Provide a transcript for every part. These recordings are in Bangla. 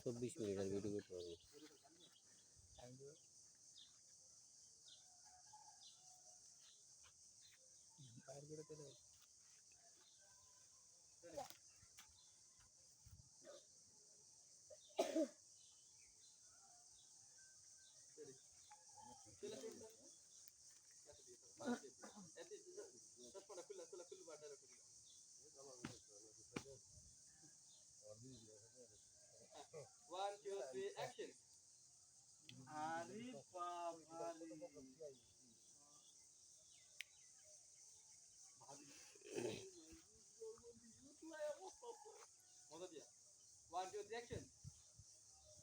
24 মিনিটের ভিডিও করতে পারবো। One, two, three, action. আরে বাবা মজা দিয়া। One, two, three, action.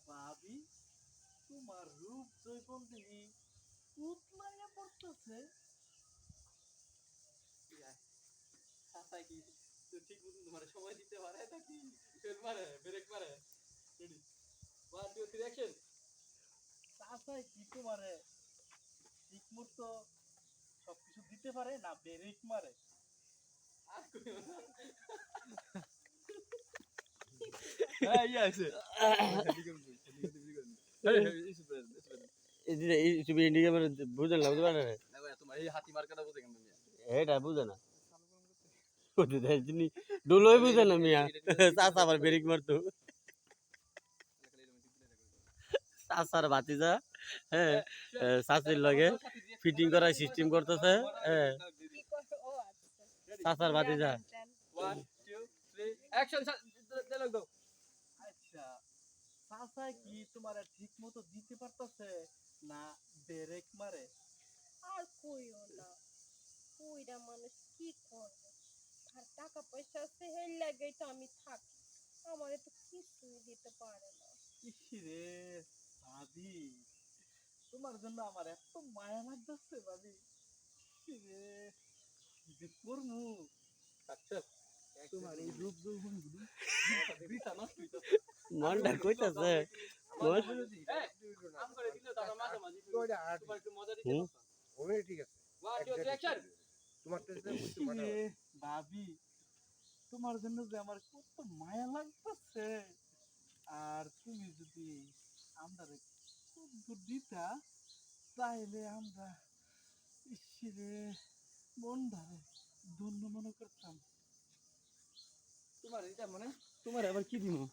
ভাবি তোমার রূপ জৈবন দেখি উতলাইয়া পড়তেছে। চাচা কি তো ঠিক মতন তোমার সময় দিতে পারে নাকি ফেল মারে ব্রেক মারে? Ready 1 2 3 action. চাচাই কি তোমারে ঠিক মতো সবকিছু দিতে পারে না ব্রেক মারে? আর কইও না। হ্যাঁ ইয়া আছে তুমি ইন্ডিয়া মানে বুঝেন না, বুঝতে পারে না না ভাই তোমার এই হাতি মার্কাটা বুঝে কেন তুমি এটা বুঝে না ডুলোই বুঝে না মিয়া। চাচা আবার ব্রেক মারতো, চাচার ভাতিজা হ্যাঁ চাচির লগে ফিটিং করার সিস্টেম করতেছে। হ্যাঁ চাচার ভাতিজা। 1 2 3 অ্যাকশন। ডায়লগ দাও। আচ্ছা চাচাই কি তোমারে ঠিক মতো দিতে পারতেছে না ব্রেক মারে? আর কইও না, কইরা মানুষ কি করবে? আর টাকা পয়সা আছে হেল লাগেই তো আমি থাকি, আমারে তো কিছুই দিতে পারে না। ইরে ভাবি তোমার জন্য আমার এত মায়া লাগতেছে ভাবি। ইরে কি যে করমু আচ্ছা তোমার এই রূপ যৌবন গুলো বিটা নষ্ট হইতো। মনটা কইতাছে আমার আম করে দিলে তো আমরা মাঝে মাঝে তোমার একটু মজা দিতে পারতাম। ওরে ঠিক আছে 1 2 3 অ্যাকশন। তোমার তো বুঝতে পারো ইরে ভাবি তোমার জন্য যে আমার কত মায়া লাগতেছে, আর তুমি যদি আমরা খুব দূর দিতা তাইলে আমরা ইসরে মনটারে ধন্য মনে করতাম। তোমার এটা মানে তোমার আবার কি দিমু?